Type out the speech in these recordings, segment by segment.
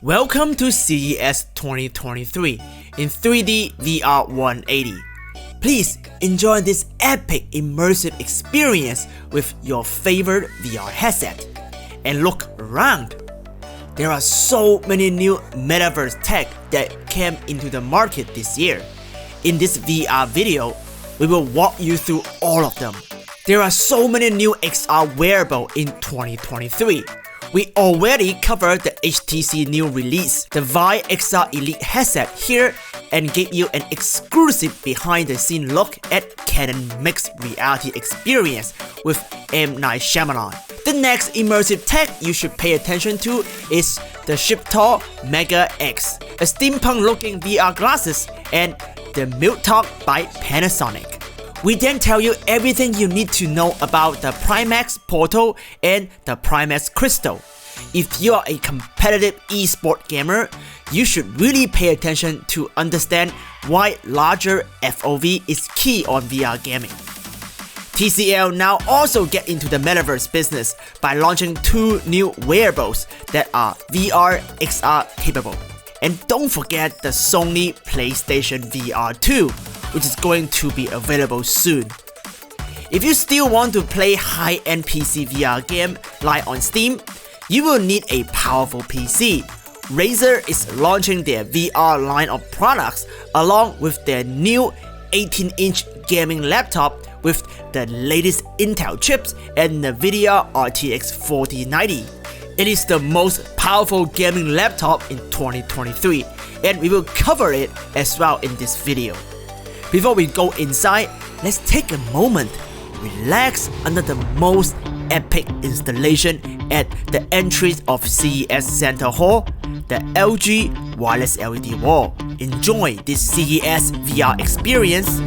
Welcome to CES 2023 in 3D VR 180. Please enjoy this epic immersive experience with your favorite VR headset. And look around. There are so many new metaverse tech that came into the market this year. In this VR video, we will walk you through all of them. There are so many new XR wearables in 2023. We already covered the HTC new release, the Vive XR Elite headset here, and gave you an exclusive behind-the-scene look at Canon mixed reality experience with M. Night Shyamalan. The next immersive tech you should pay attention to is the Shiftall MeganeX, a steampunk-looking VR glasses, and the Mutalk by Panasonic. We then tell you everything you need to know about the Pimax Portal and the Pimax Crystal. If you are a competitive eSport gamer, you should really pay attention to understand why larger FOV is key on VR gaming. TCL now also get into the metaverse business by launching two new wearables that are VR XR capable. And don't forget the Sony PlayStation VR 2, which is going to be available soon. If you still want to play high-end PC VR game like on Steam, you will need a powerful PC. Razer is launching their VR line of products along with their new 18-inch gaming laptop with the latest Intel chips and NVIDIA RTX 4090. It is the most powerful gaming laptop in 2023, and we will cover it as well in this video. Before we go inside, let's take a moment, relax under the most epic installation at the entrance of CES Center Hall, the LG wireless LED wall. Enjoy this CES VR experience.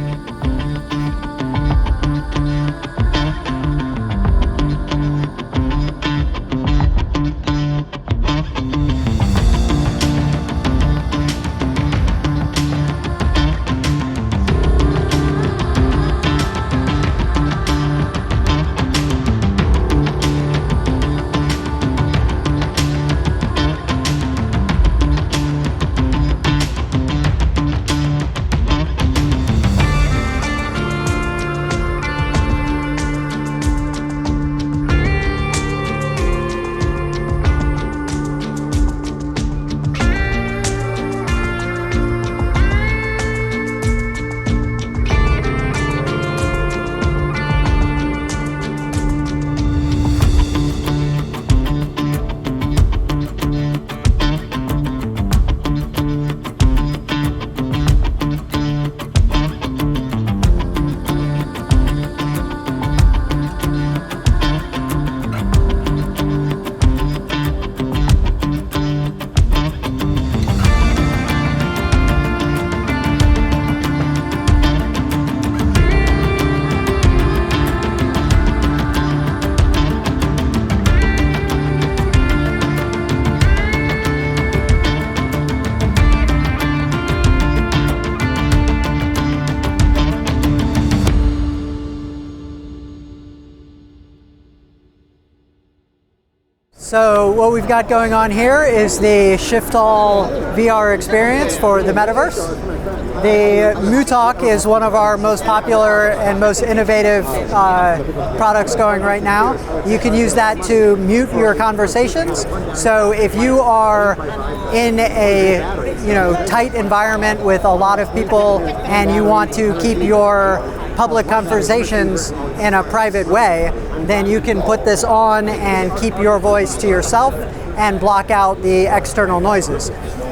So what we've got going on here is the Shiftall VR experience for the metaverse. The Mutalk is one of our most popular and most innovative products going right now. You can use that to mute your conversations. So if you are in a tight environment with a lot of people and you want to keep your public conversations in a private way, then you can put this on and keep your voice to yourself and block out the external noises.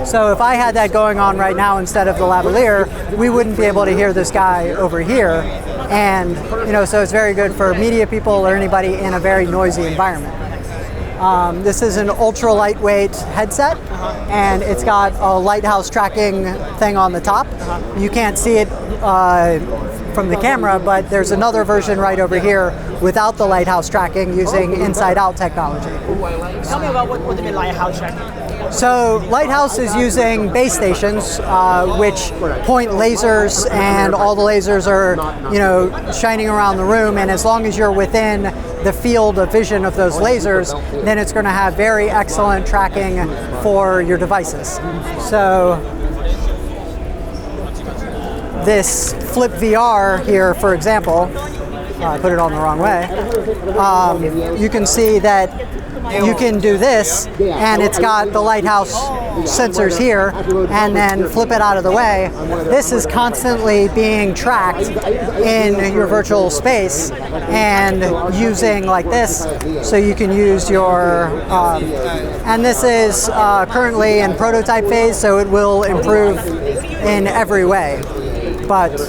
So if I had that going on right now instead of the lavalier, we wouldn't be able to hear this guy over here. And so it's very good for media people or anybody in a very noisy environment. This is an ultra lightweight headset, and it's got a lighthouse tracking thing on the top. You can't see it from the camera, but there's another version right over here without the lighthouse tracking using inside-out technology. Tell me about what do you mean lighthouse tracking? So Lighthouse is using base stations, which point lasers, and all the lasers are, shining around the room. And as long as you're within the field of vision of those lasers, then it's going to have very excellent tracking for your devices. So this FlipVR here, for example, I put it on the wrong way. You can see that you can do this, and it's got the Lighthouse sensors here, and then flip it out of the way. This is constantly being tracked in your virtual space and using like this, so you can use your, and this is currently in prototype phase, so it will improve in every way. But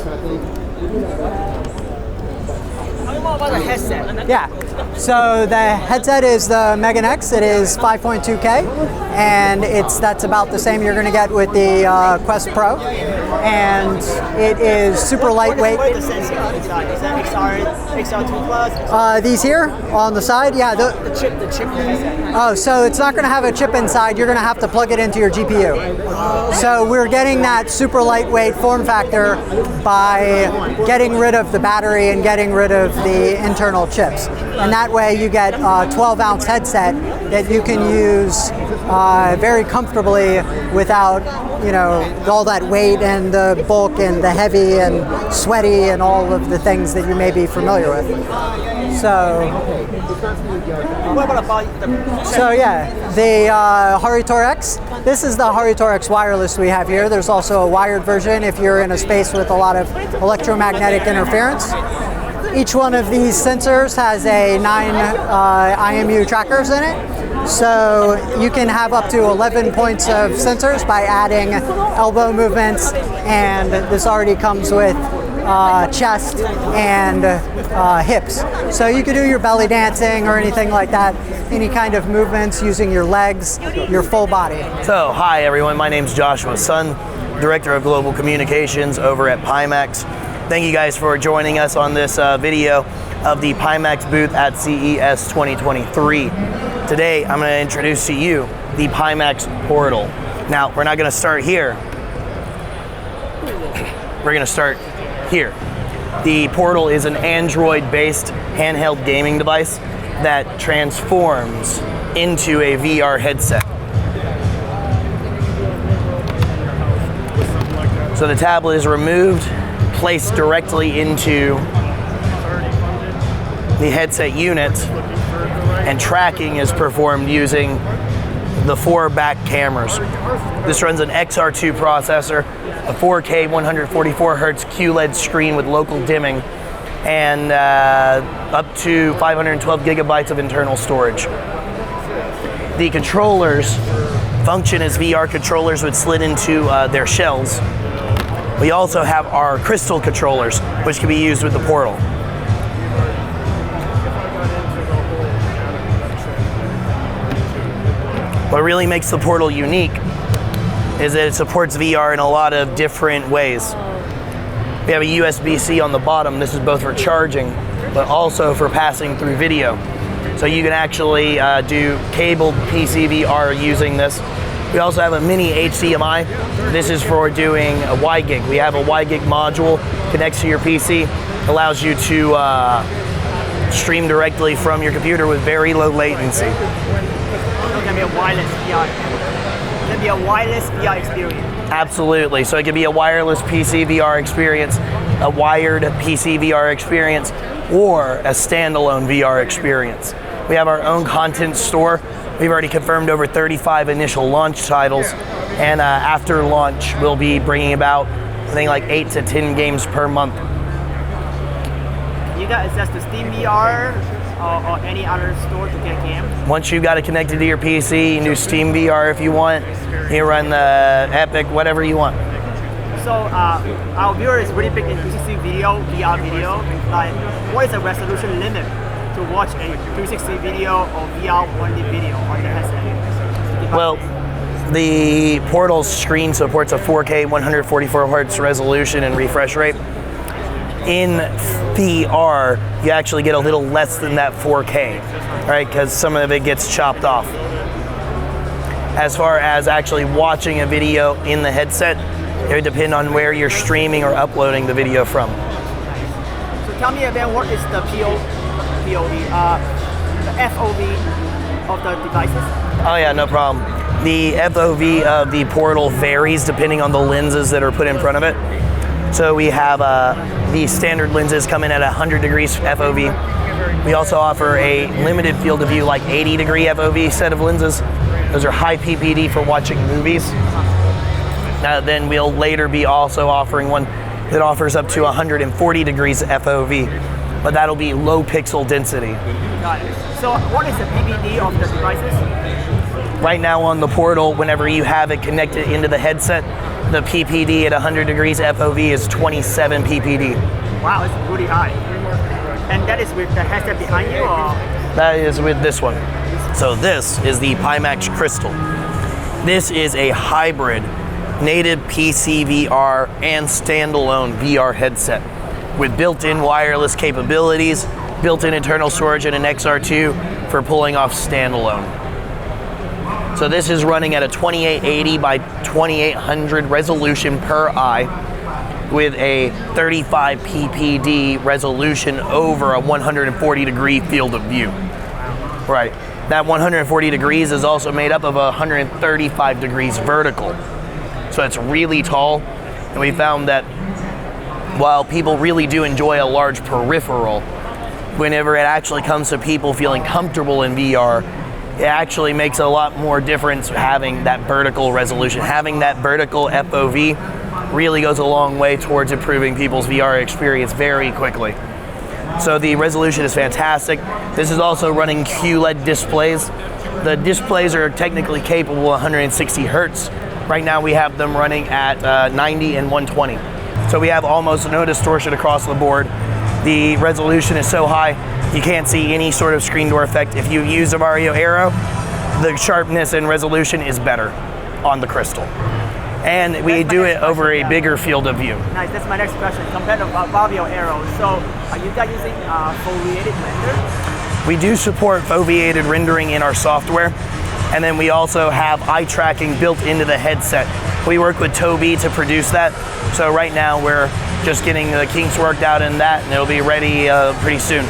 about the headset? Yeah, so the headset is the MeganeX. It is 5.2K, and that's about the same you're going to get with the Quest Pro, and it is super lightweight. What is the sensor inside? Is that XR2 Plus? These here on the side, yeah. The chip. Oh, so it's not going to have a chip inside. You're going to have to plug it into your GPU. So we're getting that super lightweight form factor by getting rid of the battery and getting rid of the internal chips. And that way you get a 12-ounce headset that you can use very comfortably without, all that weight and the bulk and the heavy and sweaty and all of the things that you may be familiar with. So, yeah, the HaritoraX. This is the HaritoraX wireless we have here. There's also a wired version if you're in a space with a lot of electromagnetic interference. Each one of these sensors has 9 IMU trackers in it. So you can have up to 11 points of sensors by adding elbow movements, and this already comes with chest and hips. So you can do your belly dancing or anything like that, any kind of movements using your legs, your full body. So, hi everyone, my name's Joshua Sun, Director of Global Communications over at Pimax. Thank you guys for joining us on this video of the Pimax booth at CES 2023. Today, I'm going to introduce to you the Pimax Portal. Now, we're not going to start here. We're going to start here. The Portal is an Android-based handheld gaming device that transforms into a VR headset. So the tablet is removed, placed directly into the headset unit, and tracking is performed using the 4 back cameras. This runs an XR2 processor, a 4K 144Hz QLED screen with local dimming, and up to 512 gigabytes of internal storage. The controllers function as VR controllers would slid into their shells. We also have our Crystal controllers, which can be used with the Portal. What really makes the Portal unique is that it supports VR in a lot of different ways. We have a USB-C on the bottom. This is both for charging, but also for passing through video. So you can actually do cabled PC VR using this. We also have a mini HDMI. This is for doing a WiGig. We have a WiGig module, connects to your PC, allows you to stream directly from your computer with very low latency. It's going to be a wireless VR. It's going to be a wireless VR experience. Absolutely. So it could be a wireless PC VR experience, a wired PC VR experience, or a standalone VR experience. We have our own content store. We've already confirmed over 35 initial launch titles, and after launch, we'll be bringing about, I think, like 8 to 10 games per month. You got access to Steam VR or any other store to get games? Once you've got it connected to your PC, you can do Steam VR if you want. You run the Epic, whatever you want. So our viewer is really big in 360 video, VR video. Like, what is the resolution limit to watch a 360 video or VR only video on the headset? Well, the Portal's screen supports a 4K 144Hz resolution and refresh rate. In VR, you actually get a little less than that 4K, right? Because some of it gets chopped off. As far as actually watching a video in the headset, it would depend on where you're streaming or uploading the video from. So tell me again, what is the FOV of the devices? Oh yeah, no problem. The FOV of the portal varies depending on the lenses that are put in front of it. So we have the standard lenses come in at 100 degrees FOV. We also offer a limited field of view, like 80 degree FOV set of lenses. Those are high PPD for watching movies. Then we'll later be also offering one that offers up to 140 degrees FOV, but that'll be low pixel density. Got it. So what is the PPD of the devices? Right now on the portal, whenever you have it connected into the headset, the PPD at 100 degrees FOV is 27 PPD. Wow, it's really high. And that is with the headset behind you, or? That is with this one. So this is the Pimax Crystal. This is a hybrid native PC VR and standalone VR headset with built-in wireless capabilities, built-in internal storage, and an XR2 for pulling off standalone. So this is running at a 2880 by 2800 resolution per eye with a 35 PPD resolution over a 140 degree field of view. Right. That 140 degrees is also made up of 135 degrees vertical. So it's really tall, and we found that while people really do enjoy a large peripheral, whenever it actually comes to people feeling comfortable in VR, it actually makes a lot more difference having that vertical resolution. Having that vertical FOV really goes a long way towards improving people's VR experience very quickly. So the resolution is fantastic. This is also running QLED displays. The displays are technically capable of 160 hertz. Right now we have them running at 90 and 120. So we have almost no distortion across the board. The resolution is so high, you can't see any sort of screen door effect. If you use a Vario Aero, the sharpness and resolution is better on the Crystal. And we do it over a bigger field of view. Nice, that's my next question. Compared to Vario Aero, so are you guys using foveated render? We do support foveated rendering in our software. And then we also have eye tracking built into the headset. We work with Tobii to produce that. So right now we're just getting the kinks worked out in that, and it'll be ready pretty soon.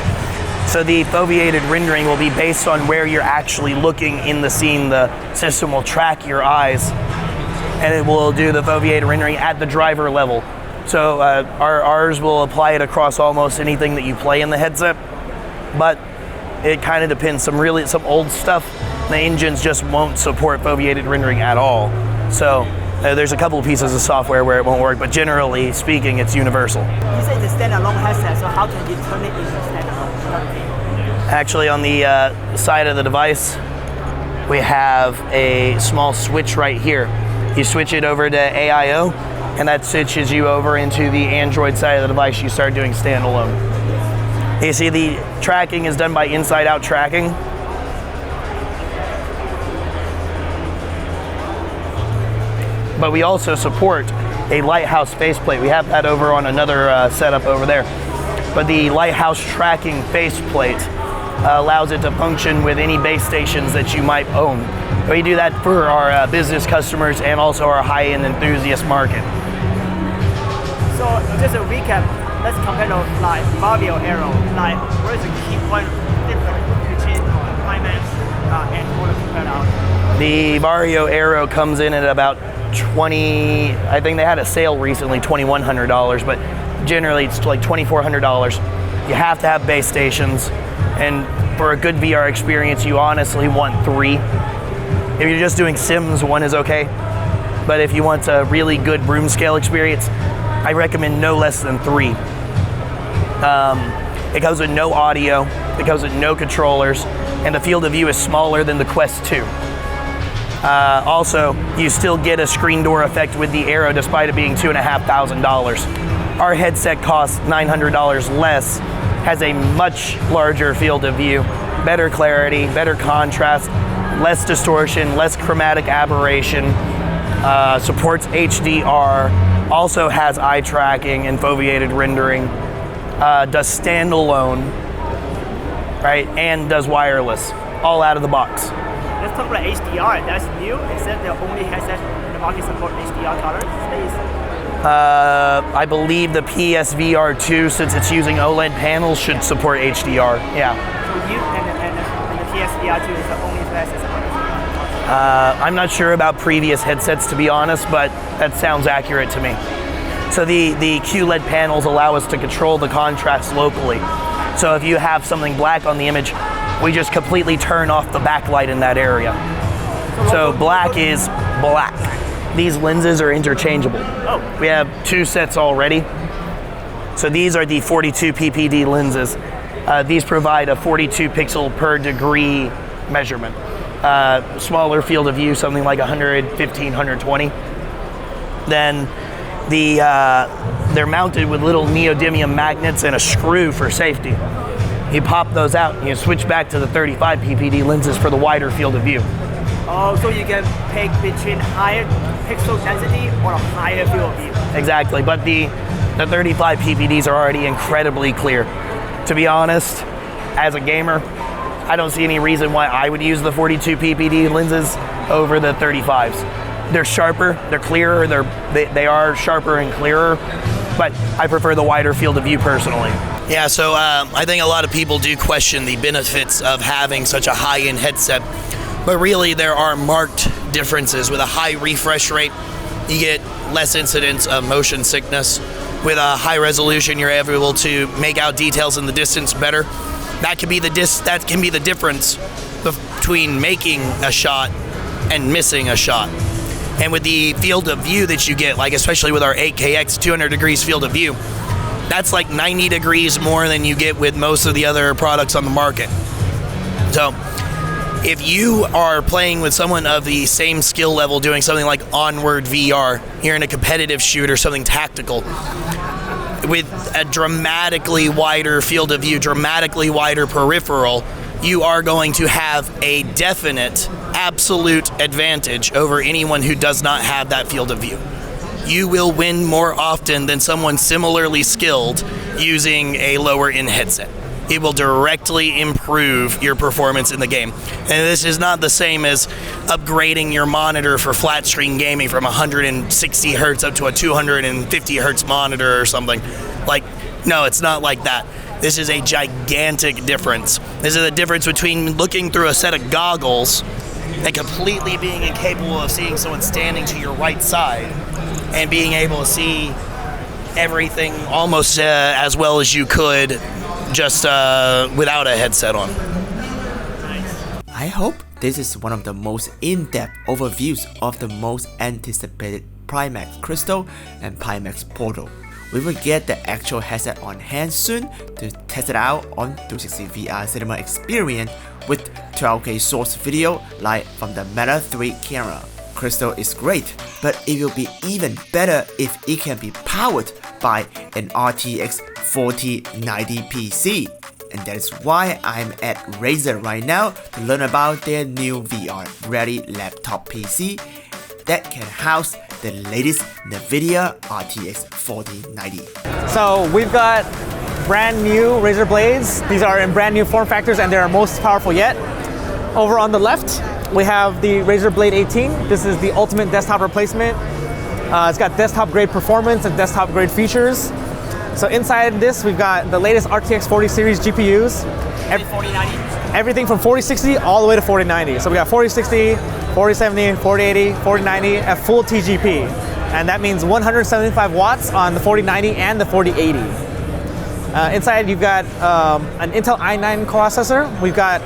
So the foveated rendering will be based on where you're actually looking in the scene. The system will track your eyes, and it will do the foveated rendering at the driver level. So ours will apply it across almost anything that you play in the headset, but it kind of depends. Some old stuff, the engines just won't support foveated rendering at all. So there's a couple of pieces of software where it won't work, but generally speaking, it's universal. You say it's a standalone headset, so how can you turn it into standalone? Actually, on the side of the device, we have a small switch right here. You switch it over to AIO, and that switches you over into the Android side of the device. You start doing standalone. You see the tracking is done by inside-out tracking. But we also support a Lighthouse faceplate. We have that over on another setup over there. But the Lighthouse tracking faceplate allows it to function with any base stations that you might own. We do that for our business customers and also our high-end enthusiast market. So just a recap, let's compare to like Vario Aero. Like, what is the key point difference between Pimax and all the compared out? The Vario Aero comes in at about 20, I think they had a sale recently, $2,100, but generally it's like $2,400. You have to have base stations, and for a good VR experience, you honestly want 3. If you're just doing Sims, 1 is okay, but if you want a really good room scale experience, I recommend no less than 3. It comes with no audio, it comes with no controllers, and the field of view is smaller than the Quest 2. Also, you still get a screen door effect with the Aero despite it being $2,500. Our headset costs $900 less, has a much larger field of view, better clarity, better contrast, less distortion, less chromatic aberration, supports HDR, also has eye tracking and foveated rendering, does standalone, right, and does wireless, all out of the box. Let's talk about HDR. That's new. Is that the only headset in the market support HDR color space? I believe the PSVR 2, since it's using OLED panels, should support HDR. Yeah. So you and the PSVR 2 is the only headset support HDR. I'm not sure about previous headsets, to be honest, but that sounds accurate to me. So the QLED panels allow us to control the contrast locally. So if you have something black on the image, we just completely turn off the backlight in that area. So black is black. These lenses are interchangeable. Oh. We have 2 sets already. So these are the 42 ppd lenses. These provide a 42 pixel per degree measurement. Smaller field of view, something like 115, 120. Then they're mounted with little neodymium magnets and a screw for safety. You pop those out and you switch back to the 35 ppd lenses for the wider field of view. Oh, so you can pick between higher pixel density or a higher field of view. Exactly, but the 35 ppds are already incredibly clear. To be honest, as a gamer, I don't see any reason why I would use the 42 ppd lenses over the 35s. They're sharper, they're clearer, they are sharper and clearer, but I prefer the wider field of view personally. Yeah, so I think a lot of people do question the benefits of having such a high-end headset, but really there are marked differences. With a high refresh rate, you get less incidents of motion sickness. With a high resolution, you're able to make out details in the distance better. That can be the difference between making a shot and missing a shot. And with the field of view that you get, like especially with our 8KX 200 degrees field of view, that's like 90 degrees more than you get with most of the other products on the market. So if you are playing with someone of the same skill level doing something like Onward VR, you're in a competitive shoot or something tactical, with a dramatically wider field of view, dramatically wider peripheral, you are going to have a definite, absolute advantage over anyone who does not have that field of view. You will win more often than someone similarly skilled using a lower end headset. It will directly improve your performance in the game. And this is not the same as upgrading your monitor for flat screen gaming from 160 hertz up to a 250 hertz monitor or something. Like, no, it's not like that. This is a gigantic difference. This is the difference between looking through a set of goggles and completely being incapable of seeing someone standing to your right side and being able to see everything almost as well as you could just without a headset on. I hope this is one of the most in-depth overviews of the most anticipated Pimax Crystal and Pimax Portal. We will get the actual headset on hand soon to test it out on 360 VR cinema experience with 12K source video live from the Meta 3 camera. Crystal is great, but it will be even better if it can be powered by an RTX 4090 PC. And that is why I'm at Razer right now to learn about their new VR ready laptop PC that can house the latest NVIDIA RTX 4090. So we've got brand new Razer blades. These are in brand new form factors and they're our most powerful yet. Over on the left, we have the Razer Blade 18. This is the ultimate desktop replacement. It's got desktop grade performance and desktop grade features. So inside this, we've got the latest RTX 40 series GPUs. 4090? Everything from 4060 all the way to 4090. So we got 4060, 4070, 4080, 4090 at full TGP. And that means 175 watts on the 4090 and the 4080. Inside you've got an Intel i9 processor. We've got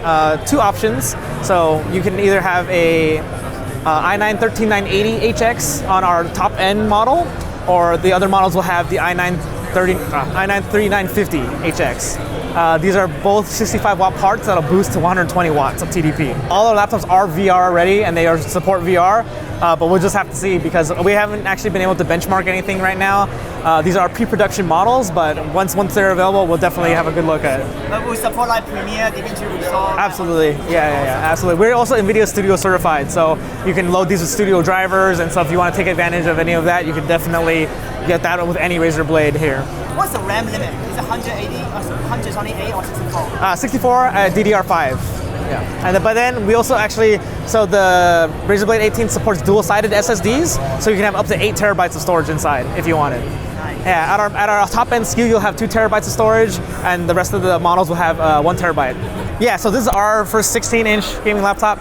2 options. So you can either have a i9 13980HX on our top end model, or the other models will have the i9 3950HX. These are both 65 watt parts that'll boost to 120 watts of TDP. All our laptops are VR ready and they are support VR, but we'll just have to see because we haven't actually been able to benchmark anything right now. These are pre-production models, but once they're available, we'll definitely have a good look at it. But we support like Premiere, DaVinci Resolve. Absolutely, yeah, absolutely. We're also NVIDIA Studio certified, so you can load these with Studio drivers, and so if you want to take advantage of any of that, you can definitely get that with any Razer blade here. What's the RAM limit? Is it 180, 128 or 64? 64 at DDR5. But then we also actually, so the Razer Blade 18 supports dual-sided SSDs, so you can have up to 8 terabytes of storage inside if you want it. Yeah, at our top end SKU, you'll have 2 terabytes of storage, and the rest of the models will have 1 terabyte. Yeah, so this is our first 16-inch gaming laptop.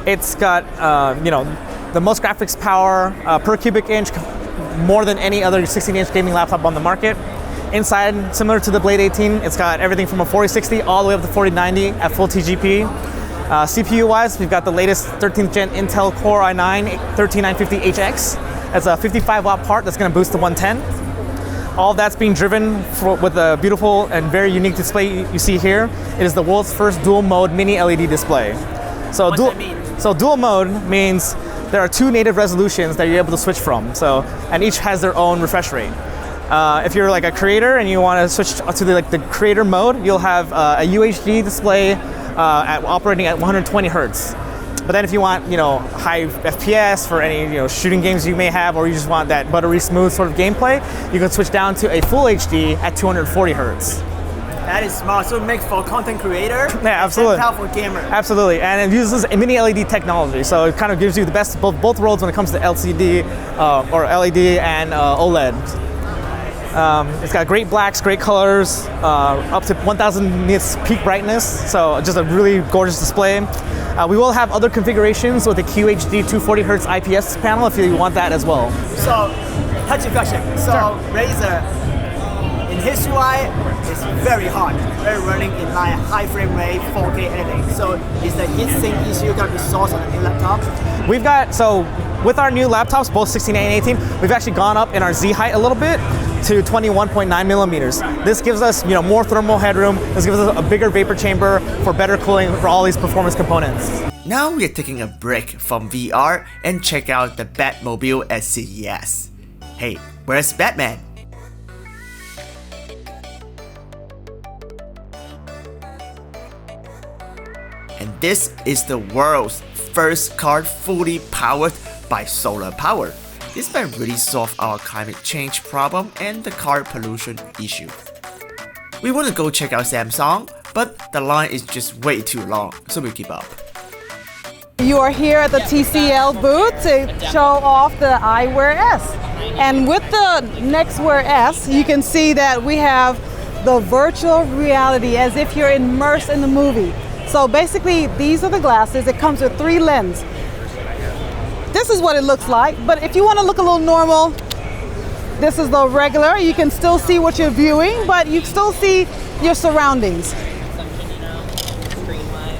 It's got the most graphics power per cubic inch, more than any other 16-inch gaming laptop on the market. Inside, similar to the Blade 18, it's got everything from a 4060 all the way up to 4090 at full TGP. CPU-wise, we've got the latest 13th gen Intel Core i9-13950HX. That's a 55-watt part that's going to boost to 110. All that's being driven with a beautiful and very unique display you see here. It is the world's first dual-mode mini LED display. So What's that mean? So dual mode means there are 2 native resolutions that you're able to switch from. And each has their own refresh rate. If you're like a creator and you want to switch to the creator mode, you'll have a UHD display operating at 120 hertz. But then if you want, high FPS for any, shooting games you may have, or you just want that buttery smooth sort of gameplay, you can switch down to a full HD at 240 hertz. That is smart. So it makes for content creator. Yeah, absolutely. And for gamer. Absolutely, and it uses a mini LED technology, so it kind of gives you the best of both worlds when it comes to LCD or LED and OLED. It's got great blacks, great colors, up to 1000 nits peak brightness, so just a really gorgeous display. We will have other configurations with a QHD 240 Hz IPS panel if you want that as well. So, touchy question. So, Sure. Razer, in his UI, is very hot, very running in like high frame rate, 4K editing. So, is the heat sink issue going to be solved on the new laptop? We've got, so with our new laptops, both 16 and 18, we've actually gone up in our Z height a little bit to 21.9 millimeters. This gives us, more thermal headroom. This gives us a bigger vapor chamber for better cooling for all these performance components. Now we're taking a break from VR and check out the Batmobile at CES. Hey, where's Batman? And this is the world's first car fully powered by solar power. This might really solve our climate change problem and the car pollution issue. We want to go check out Samsung, but the line is just way too long, so we keep up. You are here at the TCL booth to show off the iWear S. And with the Nxtwear S, you can see that we have the virtual reality as if you're immersed in the movie. So basically, these are the glasses. It comes with 3 lenses. This is what it looks like, but if you want to look a little normal, this is the regular. You can still see what you're viewing, but you still see your surroundings.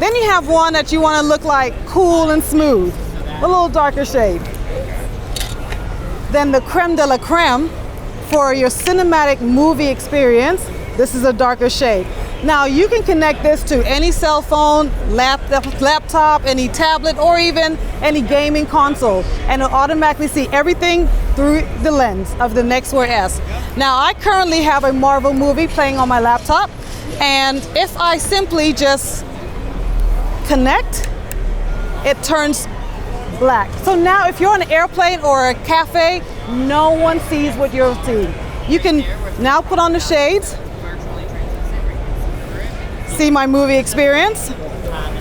Then you have one that you want to look like cool and smooth, a little darker shade. Then the creme de la creme for your cinematic movie experience. This is a darker shade. Now you can connect this to any cell phone, laptop, any tablet, or even any gaming console, and it'll automatically see everything through the lens of the Nxtwear S. Now I currently have a Marvel movie playing on my laptop, and if I simply just connect, it turns black. So now if you're on an airplane or a cafe, no one sees what you're seeing. You can now put on the shades, see my movie experience,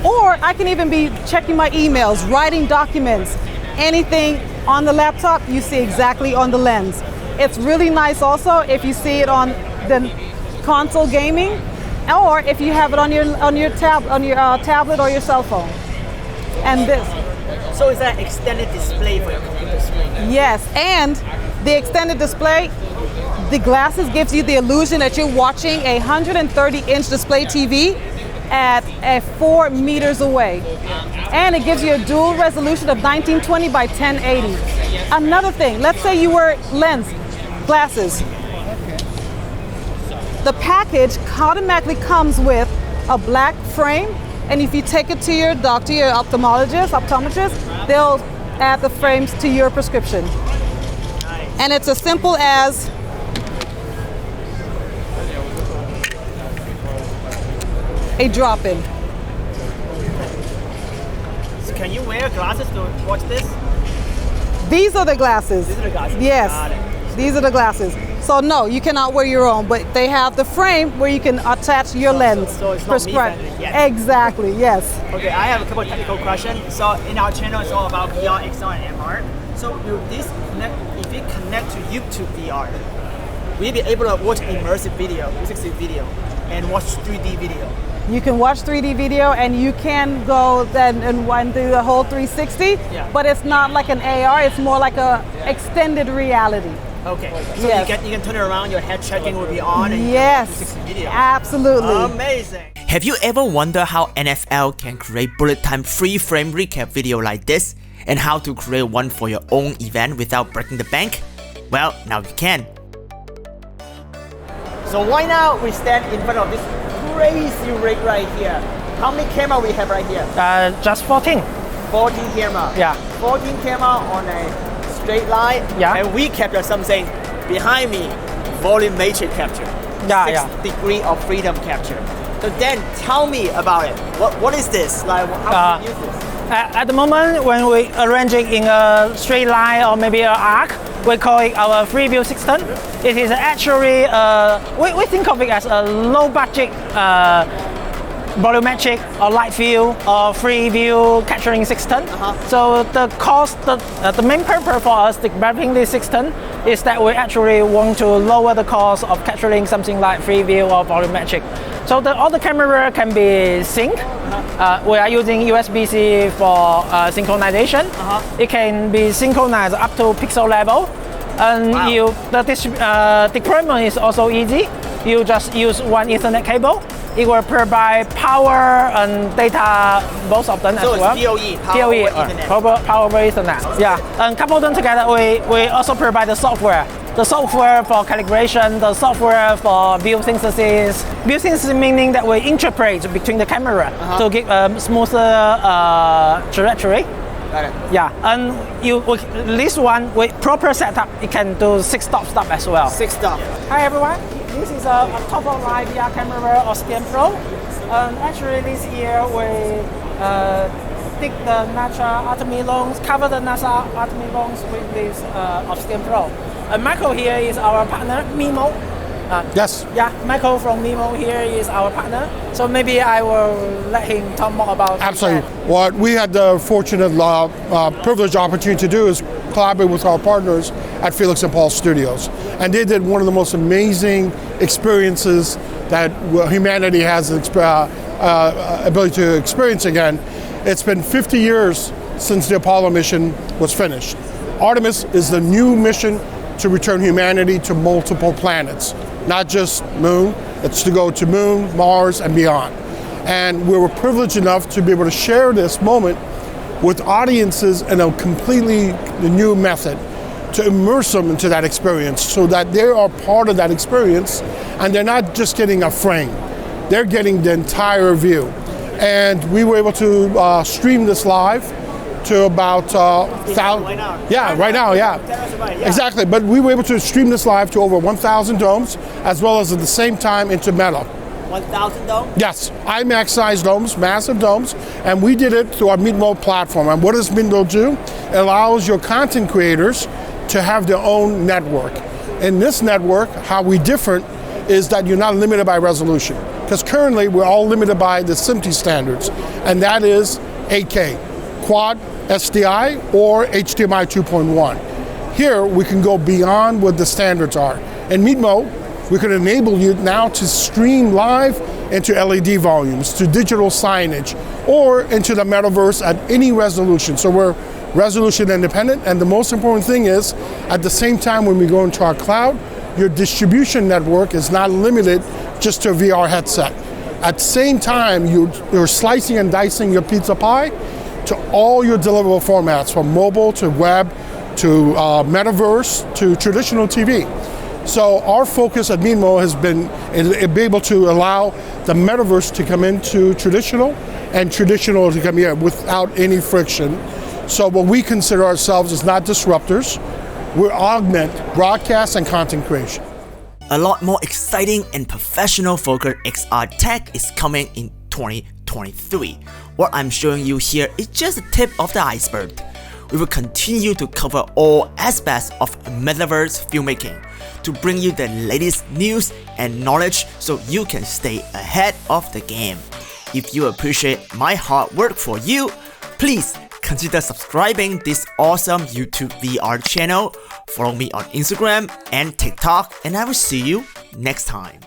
or I can even be checking my emails, writing documents, anything on the laptop you see exactly on the lens. It's really nice also if you see it on the console gaming, or if you have it on your tablet or your cell phone. And this. So it's an extended display for your computer screen? Yes, and the extended display, the glasses gives you the illusion that you're watching a 130-inch display TV at 4 meters away. And it gives you a dual resolution of 1920 by 1080. Another thing, let's say you wear glasses. The package automatically comes with a black frame, and if you take it to your doctor, your optometrist, they'll add the frames to your prescription. And it's as simple as a drop-in. So can you wear glasses to watch this? These are the glasses. These are the glasses. Yes. Got it. These are the glasses. So no, you cannot wear your own, but they have the frame where you can attach your lens. So it's not me-friendly yet. Exactly, yes. Okay, I have a couple of technical questions. So in our channel, it's all about VR, XR, and MR. So will this connect, if it connect to YouTube VR, will you be able to watch immersive video, 360 video, and watch 3D video? You can watch 3D video and you can go then and do the whole 360, but it's not like an AR, it's more like a extended reality. Okay, so Yes. you can turn it around, your head tracking will be on, and Yes, you can watch 360 video. absolutely. Amazing. Have you ever wondered how NFL can create bullet time free frame recap video like this, and how to create one for your own event without breaking the bank? Well, now you can. So why now we stand in front of this crazy rig right here? How many camera we have right here? Just 14. 14 camera. Yeah. 14 camera on a straight line. Yeah. And we capture something behind me, volume matrix capture. Yeah, 6 degree of freedom capture. So then tell me about it. What is this? Like how do you use this? At the moment, when we arrange it in a straight line or maybe an arc, we call it our FreeView 16. It is actually, we think of it as a low budget volumetric or light field or free view capturing 16. So the cost, the main purpose for us developing this 16 is that we actually want to lower the cost of capturing something like free view or volumetric. So all the camera can be synced. We are using USB-C for synchronization. It can be synchronized up to pixel level. And the deployment is also easy. You just use one Ethernet cable. It will provide power and data, both of them as well. So it's PoE, power over Ethernet. Power over Ethernet. Yeah, and couple them together, we also provide the software. The software for calibration, the software for view synthesis. View synthesis meaning that we interpolate between the camera to give a smoother trajectory. Got it. Yeah, and this one with proper setup, it can do 6 stop as well. 6 stop. Hi everyone, this is a top-of-line VR camera of Scan Pro. Actually this year we dig the NASA Artemis launch, cover the NASA Artemis launch with this of Scan Pro. Michael here is our partner, Mimo. Yes. Yeah, Michael from Mimo here is our partner. So maybe I will let him talk more about Absolutely. that. What we had the fortunate, privileged opportunity to do is collaborate with our partners at Felix and Paul Studios. And they did one of the most amazing experiences that humanity has ability to experience again. It's been 50 years since the Apollo mission was finished. Artemis is the new mission to return humanity to multiple planets, not just Moon. It's to go to Moon, Mars, and beyond. And we were privileged enough to be able to share this moment with audiences in a completely new method, to immerse them into that experience so that they are part of that experience and they're not just getting a frame, they're getting the entire view. And we were able to stream this live to about Right now. Yeah, right now, yeah. Exactly, but we were able to stream this live to over 1,000 domes, as well as at the same time into Meta. 1,000 dome? Yes, IMAX sized domes, massive domes, and we did it through our Meetmo platform. And what does Meetmo do? It allows your content creators to have their own network. In this network, how we different is that you're not limited by resolution. Because currently we're all limited by the SMPTE standards, and that is 8K, quad, SDI, or HDMI 2.1. Here we can go beyond what the standards are. In Meetmo, we can enable you now to stream live into LED volumes, to digital signage, or into the metaverse at any resolution. So we're resolution independent, and the most important thing is, at the same time when we go into our cloud, your distribution network is not limited just to a VR headset. At the same time, you're slicing and dicing your pizza pie to all your deliverable formats, from mobile to web to metaverse to traditional TV. So our focus at Meetmo has been be able to allow the metaverse to come into traditional and traditional to come here without any friction. So what we consider ourselves is not disruptors, we augment broadcast and content creation. A lot more exciting and professional focused XR tech is coming in 2023. What I'm showing you here is just the tip of the iceberg. we will continue to cover all aspects of metaverse filmmaking to bring you the latest news and knowledge so you can stay ahead of the game. If you appreciate my hard work for you, please consider subscribing this awesome YouTube VR channel. Follow me on Instagram and TikTok, and I will see you next time.